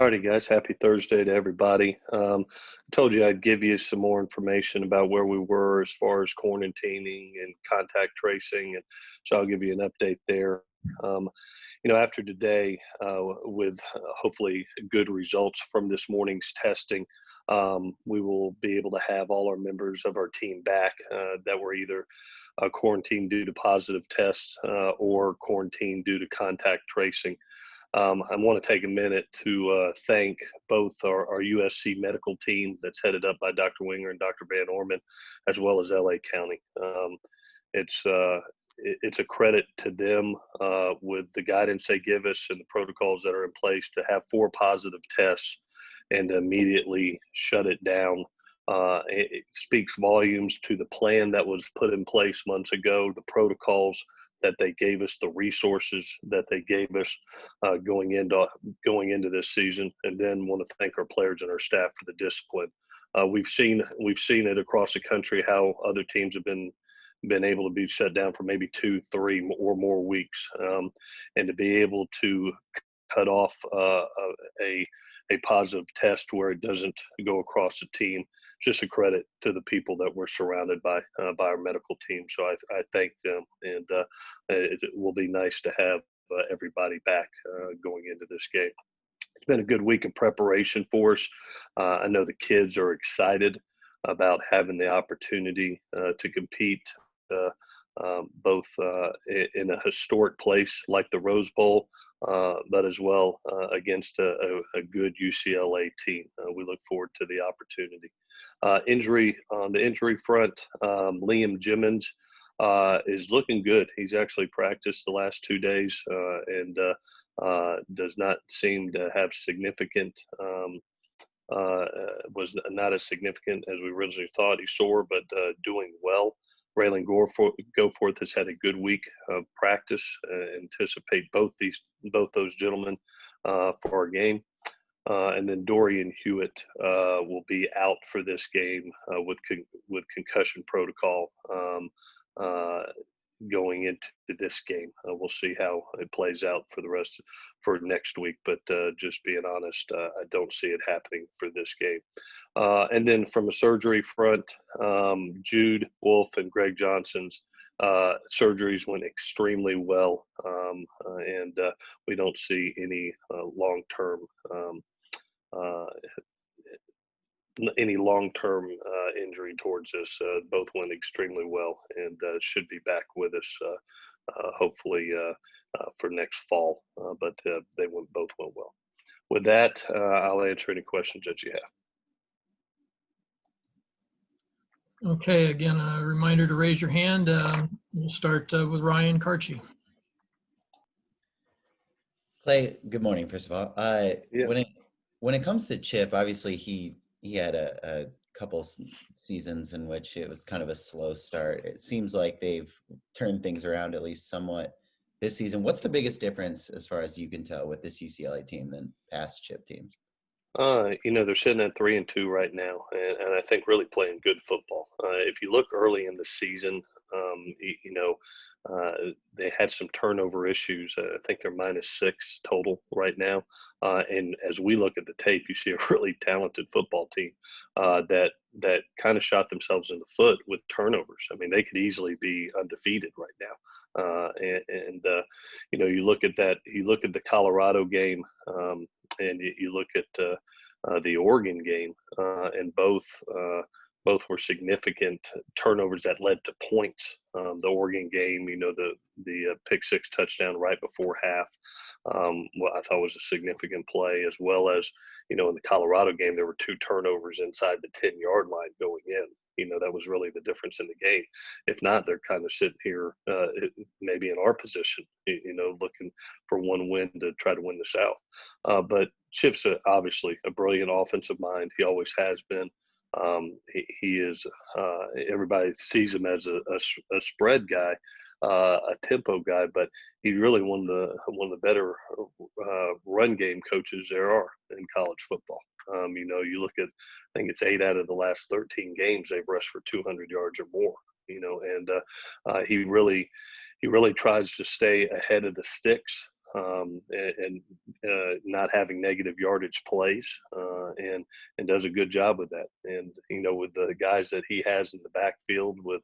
Alrighty, guys. Happy Thursday to everybody. I told you I'd give you some more information about where we were as far as quarantining and contact tracing, and so I'll give you an update there. Um, After today, with hopefully good results from this morning's testing, we will be able to have all our members of our team back that were either quarantined due to positive tests or quarantined due to contact tracing. I want to take a minute to thank both our USC medical team that's headed up by Dr. Winger and Dr. Van Orman, as well as LA County. It's it's a credit to them with the guidance they give us and the protocols that are in place to have 4 positive tests and immediately shut it down. It speaks volumes to the plan that was put in place months ago, the protocols that they gave us, the resources that they gave us going into this season, and then want to thank our players and our staff for the discipline. We've seen it across the country how other teams have been able to be shut down for maybe 2, 3, or more weeks, and to be able to cut off a positive test where it doesn't go across the team. Just a credit to the people that we're surrounded by our medical team. So I thank them, and it will be nice to have everybody back going into this game. It's been a good week of preparation for us. I know the kids are excited about having the opportunity to compete both in a historic place like the Rose Bowl, but as well against a good UCLA team. We look forward to the opportunity. Injury on the injury front, Liam Jimmons is looking good. He's actually practiced the last 2 days and does not seem to have significant was not as significant as we originally thought. He's sore, but doing well. Raylan Goforth has had a good week of practice. Anticipate both those gentlemen for our game. And then Dorian Hewitt will be out for this game with concussion protocol going into this game. We'll see how it plays out for next week. But just being honest, I don't see it happening for this game. And then from a surgery front, Jude Wolf and Greg Johnson's surgeries went extremely well, and we don't see any long-term injury towards this. Both went extremely well and should be back with us hopefully for next fall. But they both went well. With that, I'll answer any questions that you have. Okay, again, a reminder to raise your hand. We'll start with Ryan Karchi. Clay, good morning, first of all. Yeah. When it comes to Chip, obviously he had a couple seasons in which it was kind of a slow start. It seems like they've turned things around at least somewhat this season. What's the biggest difference, as far as you can tell, with this UCLA team than past Chip teams? They're sitting at 3-2 right now, and I think really playing good football. If you look early in the season, they had some turnover issues. I think they're -6 total right now. And as we look at the tape, you see a really talented football team that kind of shot themselves in the foot with turnovers. I mean, they could easily be undefeated right now. You look at that. You look at the Colorado game, and you look at the Oregon game, and both were significant turnovers that led to points. The Oregon game, the pick 6 touchdown right before half, what I thought was a significant play, as well as, in the Colorado game, there were 2 turnovers inside the 10-yard line going in. That was really the difference in the game. If not, they're kind of sitting here maybe in our position, looking for one win to try to win the South. But Chip's obviously a brilliant offensive mind. He always has been. He is everybody sees him as a spread guy, a tempo guy, but he's really one of the better run game coaches there are in college football. You look at, I think it's 8 out of the last 13 games they've rushed for 200 yards or more. And he really tries to stay ahead of the sticks and not having negative yardage plays, and does a good job with that. And with the guys that he has in the backfield with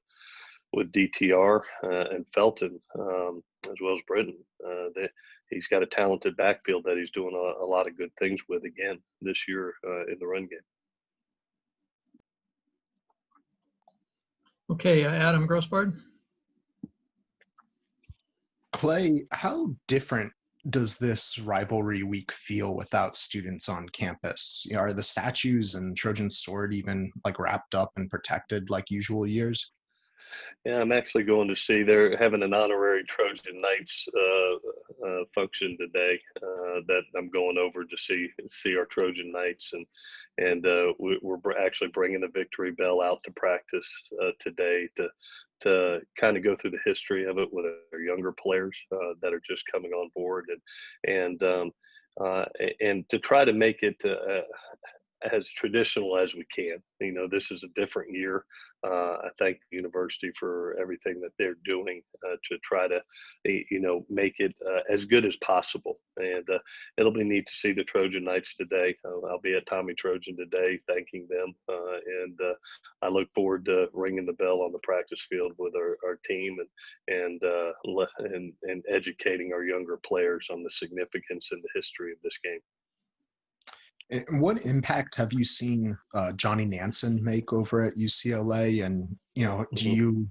DTR and Felton, as well as Britton, he's got a talented backfield that he's doing a lot of good things with again this year in the run game. Okay, Adam Grossbard. Clay, how different does this rivalry week feel without students on campus? Are the statues and Trojan Sword even like wrapped up and protected like usual years? Yeah, I'm actually going to see. They're having an honorary Trojan Knights function today. That I'm going over to see our Trojan Knights, and we're actually bringing the victory bell out to practice today to kind of go through the history of it with our younger players that are just coming on board, and to try to make it as traditional as we can. This is a different year. I thank the university for everything that they're doing to try to, make it as good as possible. And it'll be neat to see the Trojan Knights today. I'll be at Tommy Trojan today, thanking them. And I look forward to ringing the bell on the practice field with our team and educating our younger players on the significance and the history of this game. And what impact have you seen Johnny Nansen make over at UCLA? And, do you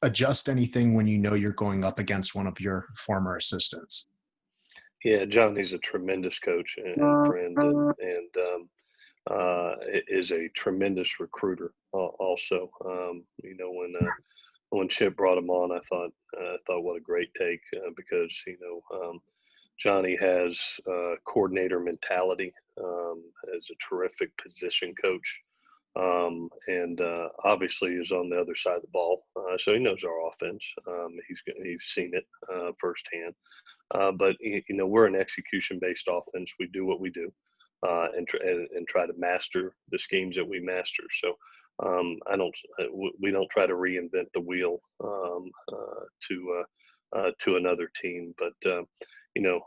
adjust anything when you're going up against one of your former assistants? Yeah, Johnny's a tremendous coach and friend, and is a tremendous recruiter also. When Chip brought him on, I thought what a great take because Johnny has coordinator mentality, as a terrific position coach, and obviously is on the other side of the ball, so he knows our offense. He's seen it firsthand, but we're an execution-based offense. We do what we do, and try to master the schemes that we master. So we don't try to reinvent the wheel to another team, but.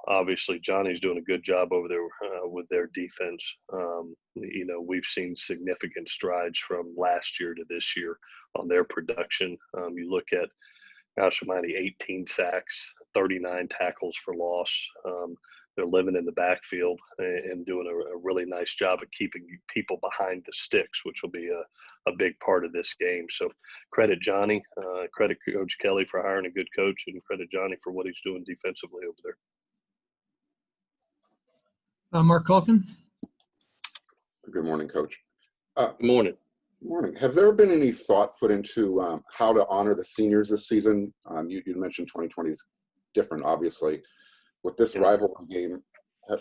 Obviously Johnny's doing a good job over there with their defense. We've seen significant strides from last year to this year on their production. You look at, gosh almighty, 18 sacks, 39 tackles for loss. They're living in the backfield and doing a really nice job of keeping people behind the sticks, which will be a big part of this game. So credit Johnny, credit Coach Kelly for hiring a good coach, and credit Johnny for what he's doing defensively over there. Mark Culkin. Good morning, Coach. Good morning. Morning. Have there been any thought put into how to honor the seniors this season? You mentioned 2020 is different, obviously. With this rivalry game, are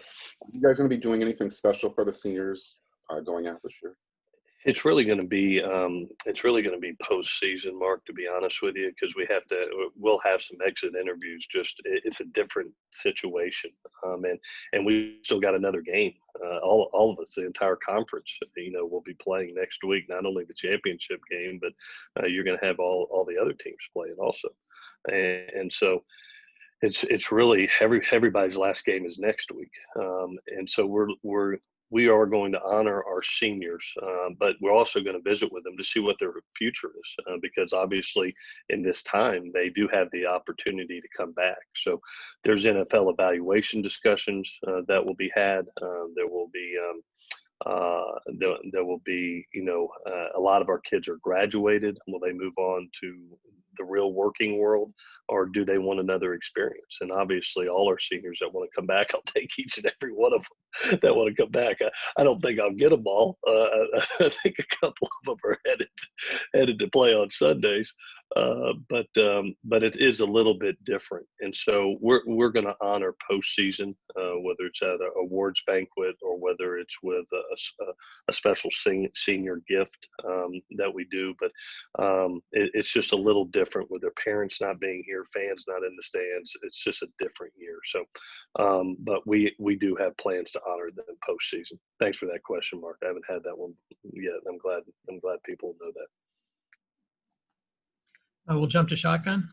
you guys going to be doing anything special for the seniors going out this year? It's really going to be postseason, Mark, to be honest with you, because we'll have some exit interviews. It's a different situation, and we still got another game. All of us, the entire conference, we'll be playing next week. Not only the championship game, but you're going to have all the other teams playing also, and so. It's really everybody's last game is next week, and so we are going to honor our seniors, but we're also going to visit with them to see what their future is, because obviously in this time they do have the opportunity to come back. So there's NFL evaluation discussions that will be had. There will be a lot of our kids are graduated. Will they move on to the real working world, or do they want another experience? And obviously all our seniors that want to come back, I'll take each and every one of them that want to come back. I don't think I'll get them all. I think a couple of them are headed to play on Sundays. But it is a little bit different. And so we're going to honor postseason, whether it's at an awards banquet or whether it's with a special senior gift that we do. But it's just a little different with their parents not being here, fans not in the stands. It's just a different year. So, but we do have plans to honor them postseason. Thanks for that question, Mark. I haven't had that one yet. I'm glad people know that. We'll jump to shotgun.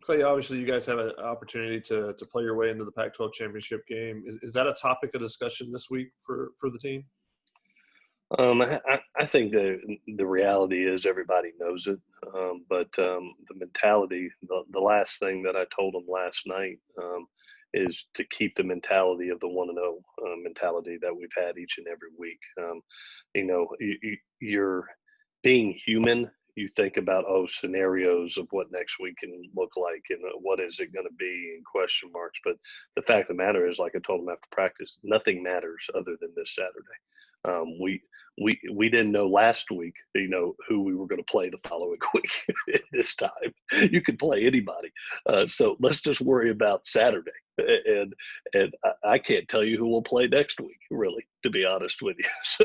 Clay, obviously you guys have an opportunity to play your way into the Pac-12 championship game. Is that a topic of discussion this week for the team? I think the reality is everybody knows it, but the mentality, the last thing that I told them last night is to keep the mentality of the 1-0 mentality that we've had each and every week. You're being human. You think about scenarios of what next week can look like and what is it going to be and question marks. But the fact of the matter is, like I told them after practice, nothing matters other than this Saturday. We didn't know last week, who we were going to play the following week. This time, you could play anybody. So let's just worry about Saturday. And I can't tell you who we'll play next week, really, to be honest with you. So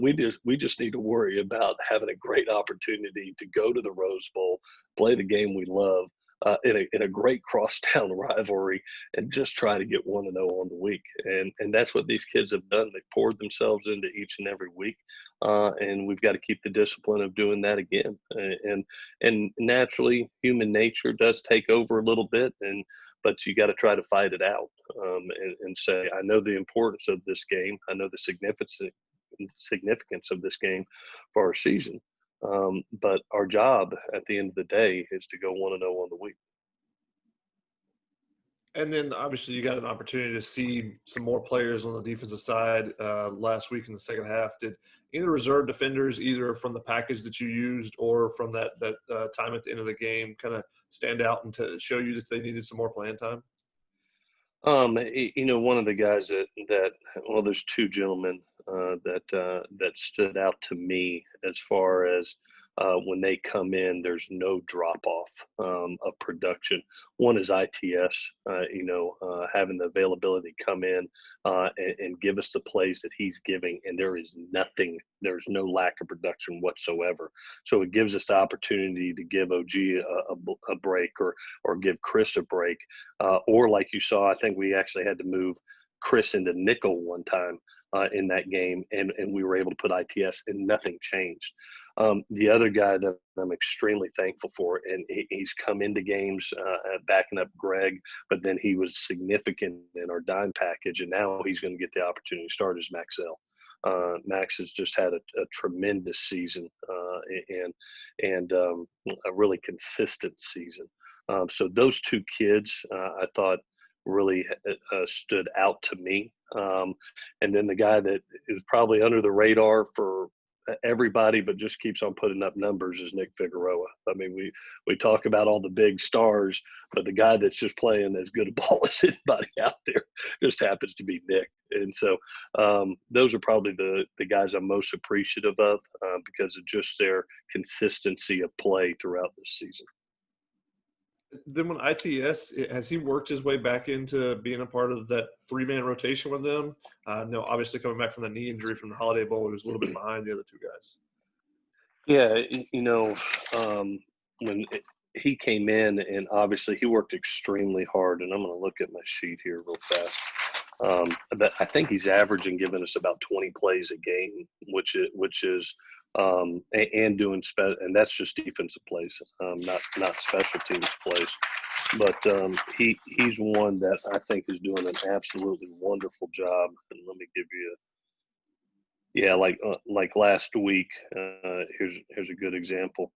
we just need to worry about having a great opportunity to go to the Rose Bowl, play the game we love, in a great crosstown rivalry, and just try to get 1-0 on the week. And that's what these kids have done. They've poured themselves into each and every week, and we've got to keep the discipline of doing that again. And naturally, human nature does take over a little bit, but you got to try to fight it out and say, I know the importance of this game. I know the significance of this game for our season. But our job at the end of the day is to go 1-0 on the week. And then obviously you got an opportunity to see some more players on the defensive side last week in the second half. Did either reserve defenders, either from the package that you used or from that time at the end of the game, kind of stand out and to show you that they needed some more playing time? One of the guys there's two gentlemen that stood out to me as far as when they come in, there's no drop off of production. One is ITS, having the availability come in and give us the plays that he's giving, and there's no lack of production whatsoever. So it gives us the opportunity to give OG a break or give Chris a break. Or like you saw, I think we actually had to move Chris into nickel one time in that game, and we were able to put ITS, and nothing changed. The other guy that I'm extremely thankful for, and he's come into games backing up Greg, but then he was significant in our dime package, and now he's going to get the opportunity to start as Maxell. Max has just had a tremendous season and a really consistent season. So those two kids, I thought, really stood out to me. And then the guy that is probably under the radar for everybody but just keeps on putting up numbers is Nick Figueroa. I mean, we talk about all the big stars, but the guy that's just playing as good a ball as anybody out there just happens to be Nick. And so those are probably the guys I'm most appreciative of because of just their consistency of play throughout this season. Then when ITS, has he worked his way back into being a part of that three-man rotation with them? No, obviously coming back from the knee injury from the Holiday Bowl, he was a little bit behind the other two guys. Yeah, when he came in, and obviously he worked extremely hard, and I'm going to look at my sheet here real fast. But I think he's averaging giving us about 20 plays a game, which is and doing and that's just defensive plays, not special teams plays. But he's one that I think is doing an absolutely wonderful job. And let me give you like last week. Here's a good example.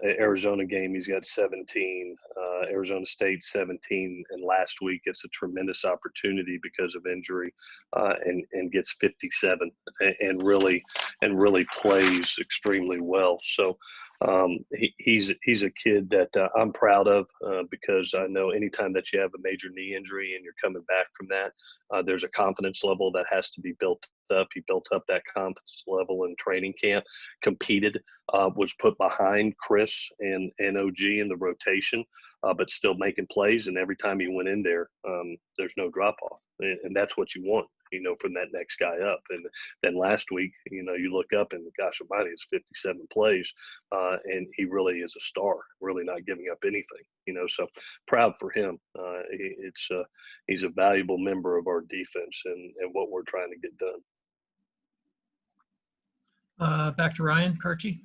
Arizona game, he's got 17, Arizona State 17, and last week it's a tremendous opportunity because of injury, and gets 57 and really plays extremely well. So he's a kid that I'm proud of because I know anytime that you have a major knee injury and you're coming back from that, there's a confidence level that has to be built up. He built up that confidence level in training camp, competed, was put behind Chris and OG in the rotation, but still making plays. And every time he went in there, there's no drop off. And that's what you want, from that next guy up. And then last week, you look up and gosh almighty, it's 57 plays. And he really is a star, really not giving up anything, so proud for him. He's a valuable member of our defense and what we're trying to get done. Back to Ryan Karchi.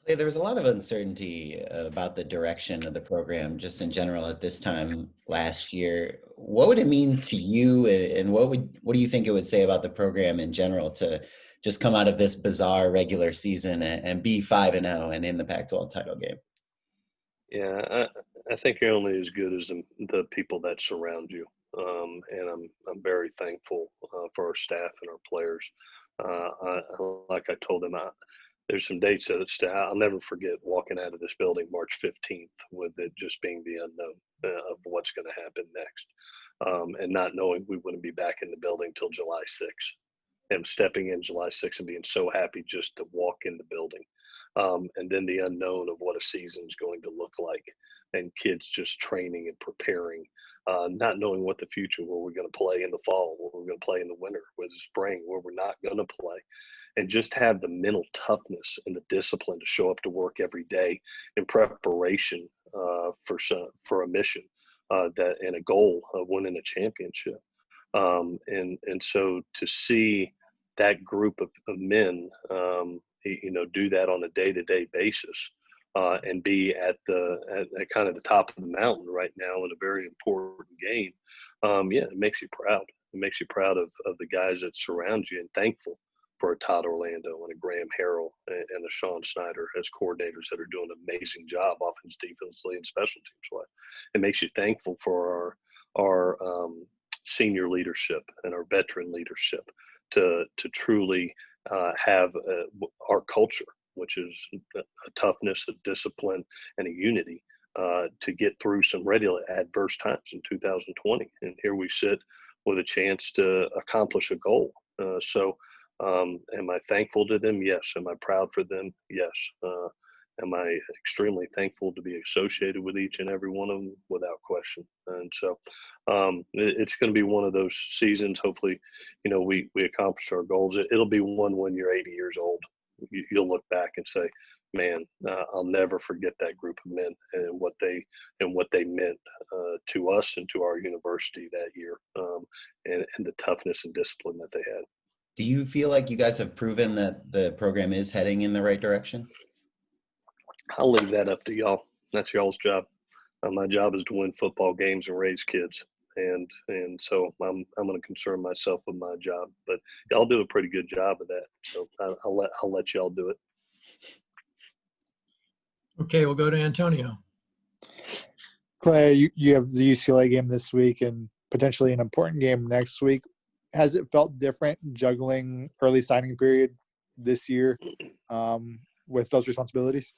Clay, there was a lot of uncertainty about the direction of the program just in general at this time last year. What would it mean to you, and what do you think it would say about the program in general to just come out of this bizarre regular season and be 5-0 and in the Pac-12 title game? Yeah, I think you're only as good as the people that surround you, and I'm very thankful for our staff and our players. Like I told them, there's some dates that I'll never forget walking out of this building March 15th with it just being the unknown of what's going to happen next, and not knowing we wouldn't be back in the building till July 6th. And stepping in July 6th and being so happy just to walk in the building. And then the unknown of what a season's going to look like, and kids just training and preparing, not knowing what the future, where we're going to play in the fall, where we're going to play in the winter, where the spring, where we're not going to play, and just have the mental toughness and the discipline to show up to work every day in preparation for a mission that and a goal of winning a championship. And so to see that group of men, do that on a day-to-day basis, and be at kind of the top of the mountain right now in a very important game, it makes you proud. It makes you proud of the guys that surround you, and thankful for a Todd Orlando and a Graham Harrell and a Sean Snyder as coordinators that are doing an amazing job offense, defensively, and special teams wise. It makes you thankful for our senior leadership and our veteran leadership to truly have our culture, which is a toughness, a discipline, and a unity to get through some regular adverse times in 2020. And here we sit with a chance to accomplish a goal. Am I thankful to them? Yes. Am I proud for them? Yes. Am I extremely thankful to be associated with each and every one of them? Without question. And so it's going to be one of those seasons. Hopefully, we accomplish our goals. It'll be one when you're 80 years old. You'll look back and say, man, I'll never forget that group of men and what they meant to us and to our university that year, and the toughness and discipline that they had. Do you feel like you guys have proven that the program is heading in the right direction? I'll leave that up to y'all. That's y'all's job. My job is to win football games and raise kids, and so I'm going to concern myself with my job. But y'all do a pretty good job of that, so I'll let y'all do it. Okay, we'll go to Antonio. Clay, you have the UCLA game this week and potentially an important game next week. Has it felt different juggling early signing period this year with those responsibilities?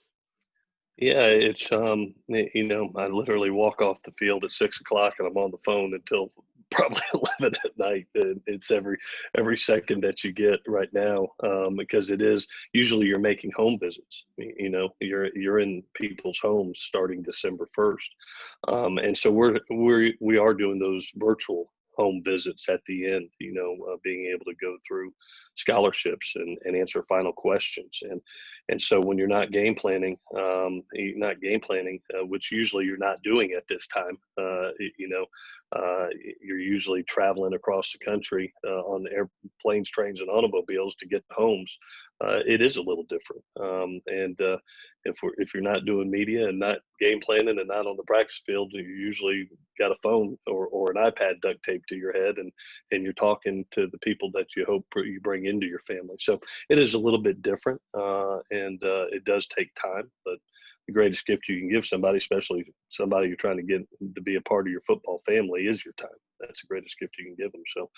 Yeah, it's I literally walk off the field at 6 o'clock and I'm on the phone until probably 11 at night. And it's every second that you get right now, because it is usually you're making home visits. You're in people's homes starting December 1st, and so we are doing those virtual home visits at the end. Being able to go through scholarships and answer final questions. And so when you're not game planning, which usually you're not doing at this time, you're usually traveling across the country on airplanes, trains, and automobiles to get homes. It is a little different. And if you're not doing media and not game planning and not on the practice field, you usually got a phone or an iPad duct taped to your head, and you're talking to the people that you hope you bring into your family. So it is a little bit different, and it does take time, but the greatest gift you can give somebody, especially somebody you're trying to get to be a part of your football family, is your time. That's the greatest gift you can give them. So,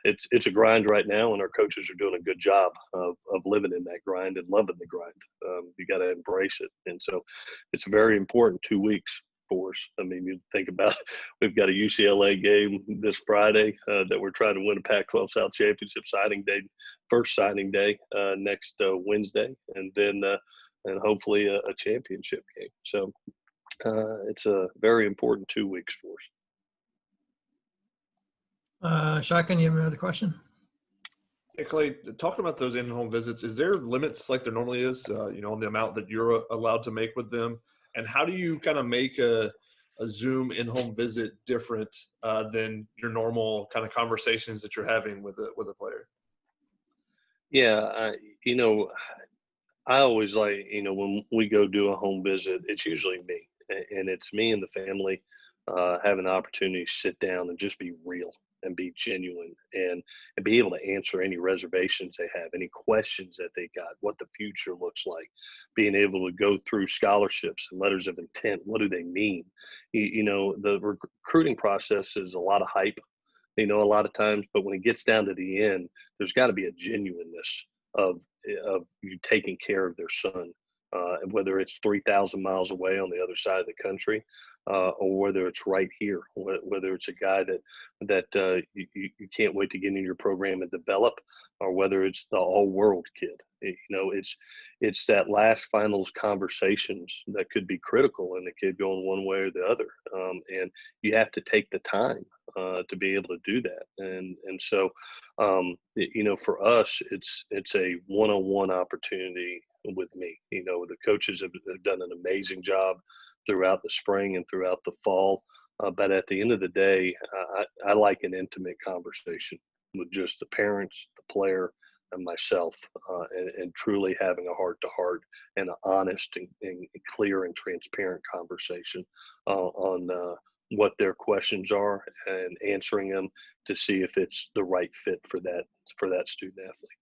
it's a grind right now, and our coaches are doing a good job of living in that grind and loving the grind. You got to embrace it. And so it's a very important 2 weeks for us. I mean, you think about it, we've got a UCLA game this Friday that we're trying to win a Pac-12 South Championship first signing day next Wednesday, and then and hopefully a championship game. So it's a very important 2 weeks for us. Shotgun, you have another question? Hey, Clay, talking about those in-home visits, is there limits like there normally is, on the amount that you're allowed to make with them? And how do you kind of make a Zoom in-home visit different than your normal kind of conversations that you're having with a player? Yeah, I always like, when we go do a home visit, it's usually me, and it's me and the family having the opportunity to sit down and just be real and be genuine and be able to answer any reservations they have, any questions that they got, what the future looks like, being able to go through scholarships and letters of intent. What do they mean? The recruiting process is a lot of hype, a lot of times, but when it gets down to the end, there's got to be a genuineness of you taking care of their son, whether it's 3,000 miles away on the other side of the country, or whether it's right here, whether it's a guy that you can't wait to get into your program and develop, or whether it's the all world kid. It's that last finals conversations that could be critical in the kid going one way or the other, and you have to take the time to be able to do that. And so, for us, it's a one-on-one opportunity with me. The coaches have done an amazing job throughout the spring and throughout the fall. But at the end of the day, I like an intimate conversation with just the parents, the player, and myself, and truly having a heart-to-heart and an honest and clear and transparent conversation on what their questions are and answering them to see if it's the right fit for that student athlete.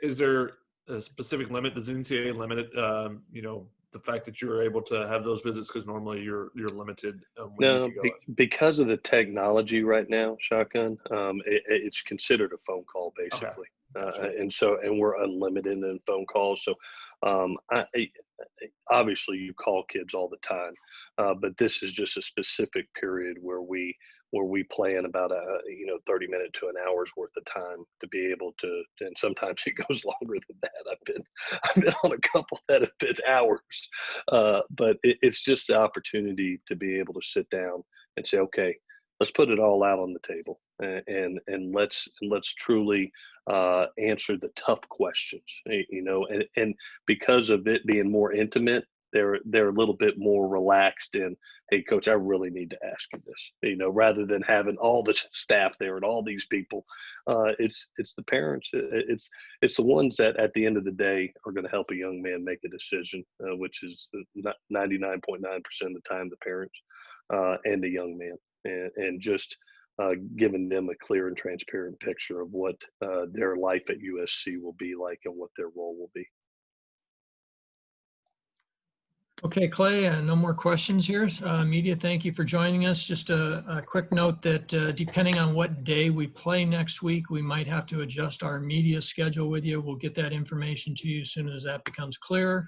Is there a specific limit? Does NCAA limit it? The fact that you're able to have those visits, because normally you're limited. No, because of the technology right now, Shotgun, it's considered a phone call basically. Okay. And we're unlimited in phone calls. So obviously you call kids all the time, but this is just a specific period where we plan about 30 minutes to an hour's worth of time to be able to, and sometimes it goes longer than that. I've been on a couple that have been hours, but it's just the opportunity to be able to sit down and say, okay, let's put it all out on the table, and let's truly answer the tough questions, and because of it being more intimate, they're a little bit more relaxed in, hey, coach, I really need to ask you this, rather than having all the staff there and all these people. It's the parents. It's the ones that at the end of the day are going to help a young man make a decision, which is 99.9% of the time the parents and the young man, and just giving them a clear and transparent picture of what their life at USC will be like and what their role will be. Okay, Clay, no more questions here. Media, thank you for joining us. Just a quick note that depending on what day we play next week, we might have to adjust our media schedule with you. We'll get that information to you as soon as that becomes clear.